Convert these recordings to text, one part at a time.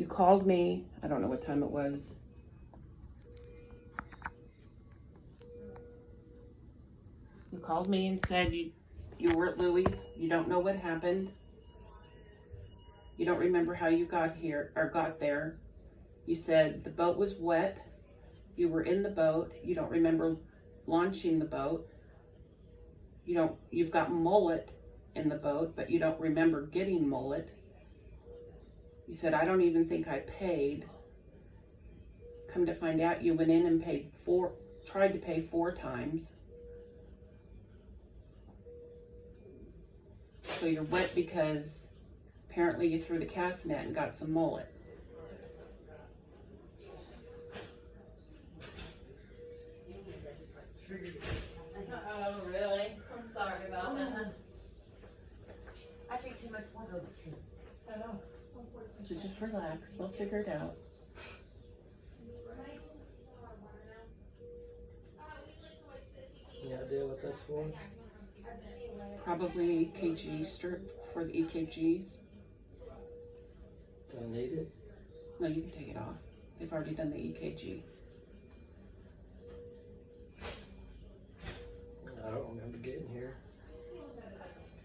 You called me, I don't know what time it was. You called me and said you were at Louie's. You don't know what happened. You don't remember how you got here or got there. You said the boat was wet. You were in the boat. You don't remember launching the boat. You've got mullet in the boat, but you don't remember getting mullet. You said, I don't even think I paid. Come to find out, you went in and tried to pay 4 times. So you're wet because apparently you threw the cast net and got some mullet. Oh, really? I'm sorry about that. I drink too much water. So just relax, they'll figure it out. Any idea what that's for? Probably EKG strip for the EKGs. Do I need it? No, you can take it off. They've already done the EKG. I don't remember getting here.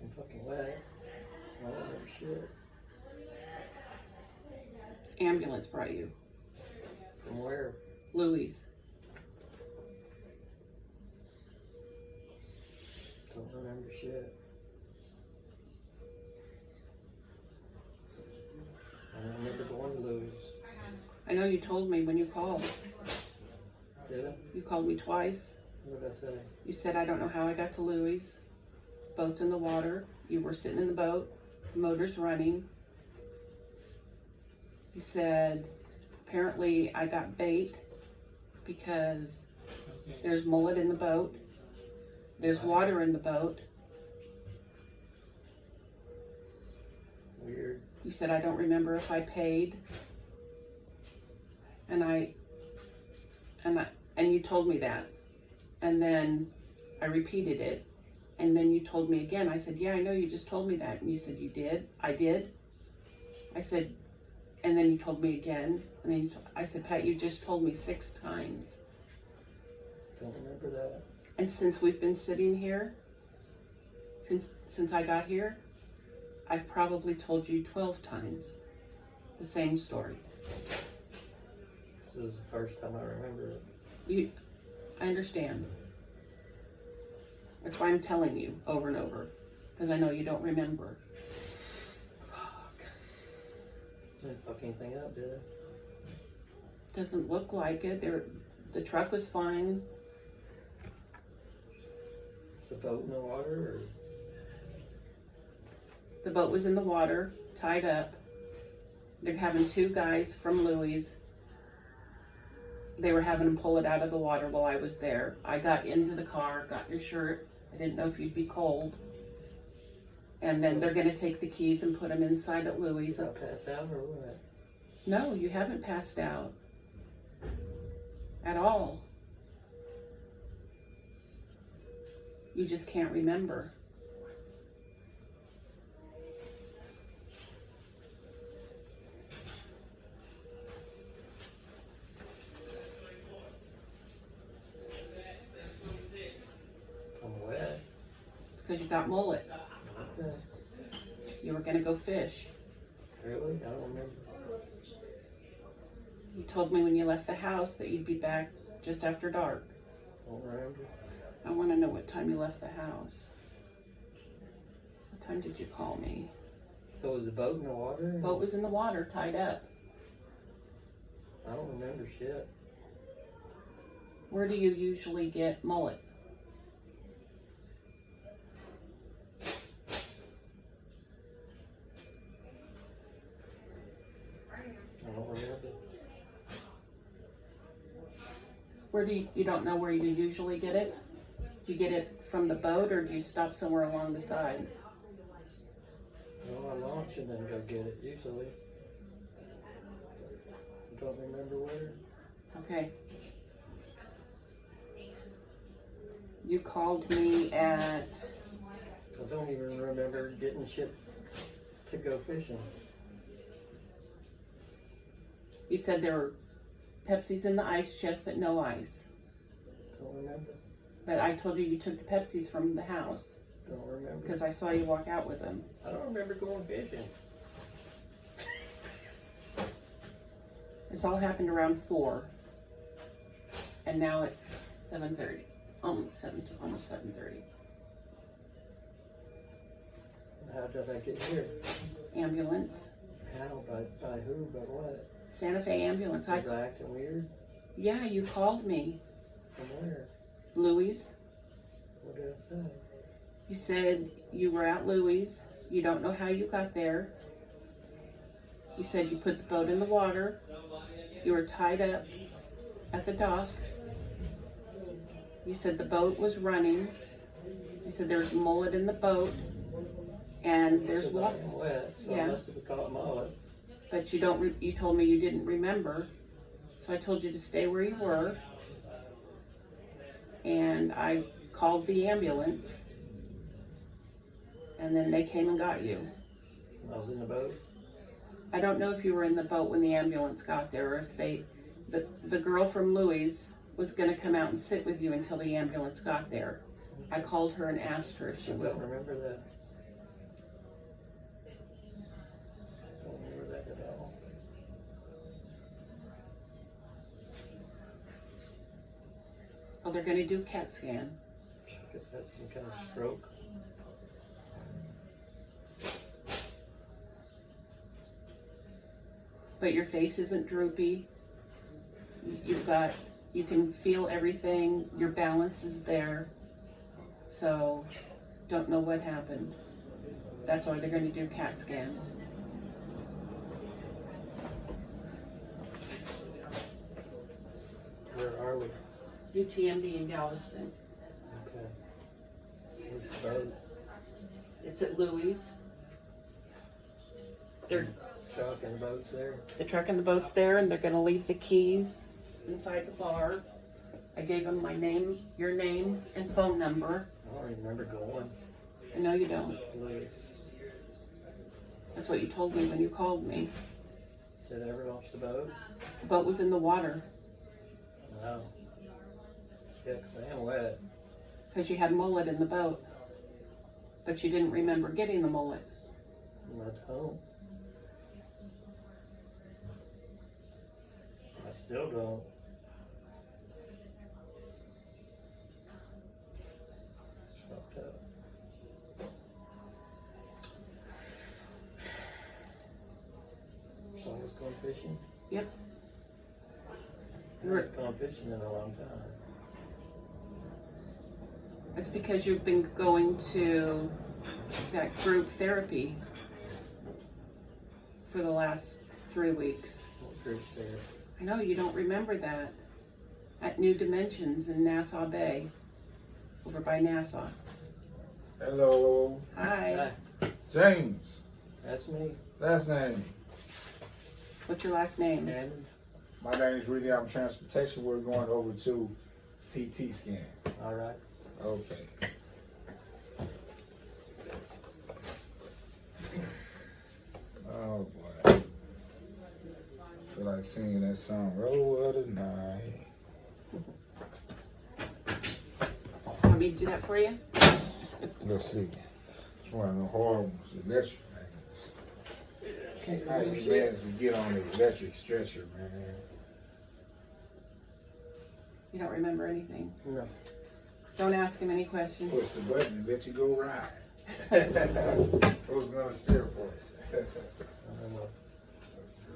I'm fucking wet. I don't remember shit. Ambulance brought you. From where? Louie's. Don't remember shit. I don't remember going to Louis. I know you told me when you called. Did I? You called me twice. What did I say? You said, I don't know how I got to Louie's. Boat's in the water. You were sitting in the boat. The motor's running. You said, apparently I got bait because there's mullet in the boat. There's water in the boat. Weird. You said, I don't remember if I paid. And you told me that. And then I repeated it. And then you told me again. I said, yeah, I know you just told me that. And you said, you did? I did. I said, and then you told me again. And then I said, Pat, you just told me 6 times. Don't remember that. And since we've been sitting here, since I got here, I've probably told you 12 times the same story. This is the first time I remember it. I understand. That's why I'm telling you over and over, because I know you don't remember. Fuck. Didn't fuck anything up, did I? Doesn't look like it. The truck was fine. Is the boat in the water, or? The boat was in the water, tied up. They're having 2 guys from Louie's. They were having them pull it out of the water while I was there. I got into the car, got your shirt. I didn't know if you'd be cold. And then they're going to take the keys and put them inside at Louie's. Did I pass out or what? No, you haven't passed out. At all. You just can't remember. I'm wet. It's because you got mullet. Okay. You were going to go fish. Really? I don't remember. You told me when you left the house that you'd be back just after dark. Don't remember. I want to know what time you left the house. What time did you call me? So was the boat in the water? The boat was in the water, tied up. I don't remember shit. Where do you usually get mullet? I don't remember. Where do you don't know where you usually get it? Do you get it from the boat or do you stop somewhere along the side? Well, I launch and then go get it, usually. Don't remember where. Okay. You called me at... I don't even remember getting shit to go fishing. You said there were Pepsis in the ice chest, but no ice. Don't remember. But I told you took the Pepsis from the house Don't remember. because I saw you walk out with them. I don't remember going fishing. This all happened around 4, and now it's 7:30. Almost 7:30. How did I get here? Ambulance, How? By who? By what? Santa Fe ambulance. Was I acting weird? Yeah, you called me, From where? Louis. What did I say? You said you were at Louis. You don't know how you got there. You said you put the boat in the water. You were tied up at the dock. You said the boat was running. You said there's mullet in the boat. And there's Because water. I'm wet, so Yeah. I must have caught mullet. But you don't. You told me you didn't remember. So I told you to stay where you were. And I called the ambulance. And then they came and got you. I was in the boat. I don't know if you were in the boat when the ambulance got there, or if the girl from Louis was going to come out and sit with you until the ambulance got there. I called her and asked her if she I would. don't remember that. Don't remember that at all. Oh, they're going to do CAT scan. I guess that's some kind of stroke. But your face isn't droopy. You can feel everything. Your balance is there. So, don't know what happened. That's why they're going to do CAT scan. Where are we? UTMB in Galveston. Okay. Where's the boat? It's at Louis. They're Truck and the boat's there. The truck and the boat's there, and they're going to leave the keys inside the bar. I gave them my name, your name, and phone number. I don't even remember going. I know you don't. Louis. That's what you told me when you called me. Did I ever launch the boat? The boat was in the water No. Yeah, 'cause I am wet. because you had mullet in the boat. But you didn't remember getting the mullet. I'm at home. I still don't. It's fucked up. So I was going fishing? Yep. I haven't gone fishing in a long time. It's because you've been going to that group therapy for the last 3 weeks. What group's there? I know you don't remember that. At New Dimensions in Nassau Bay, over by Nassau. Hello, Hi. Hi, James. that's me. Last name. What's your last name? Hammond. My name is Really. I'm transportation. We're going over to CT scan. All right. Okay. Oh boy. Feel like singing that song. Roll of the night. Want me to do that for you? Let's see. It's one of the horrible electric things. How you managed to get on the electric stretcher, man? You don't remember anything. No. Don't ask him any questions. Push the button and let you go ride. Who's gonna steer for it? I don't know.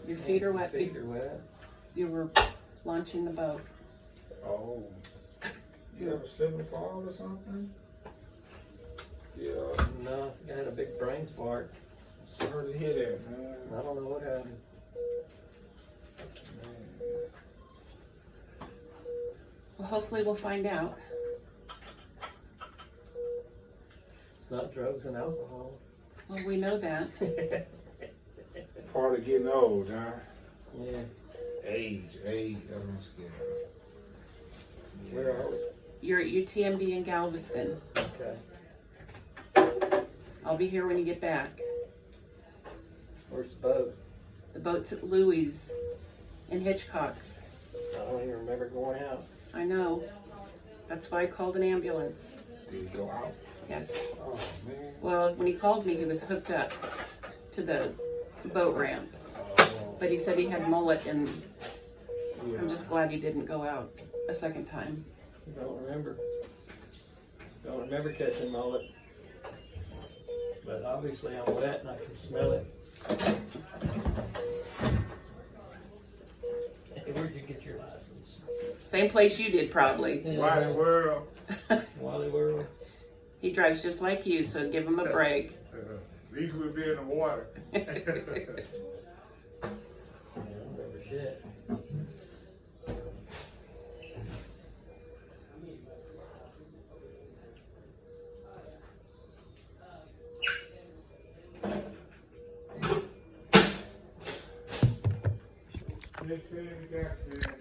Your feet are wet. Feet are wet. You were launching the boat. Oh, you ever slip and fall or something? Yeah, No, I had a big brain fart. sorry to hear that, man. I don't know what happened. Man. Well, hopefully we'll find out. It's not drugs and alcohol. Well, we know that. Part of getting old, huh? Yeah. Age, I'm still. Well, You're at UTMB in Galveston. Okay. I'll be here when you get back. Where's the boat? The boat's at Louis. in Hitchcock. I don't even remember going out. I know. That's why I called an ambulance. Did he go out? Yes. Oh, man. Well, when he called me, he was hooked up to the boat ramp. Oh, But he said he had mullet, and yeah. I'm just glad he didn't go out a second time. Don't remember. Don't remember catching mullet. But obviously I'm wet and I can smell it. Hey, where'd you get your license? Same place you did, probably. Why in the world? Wally World. He drives just like you, so give him a break. At least we'll be in the water. Yeah, I don't remember shit. Next thing, gas station.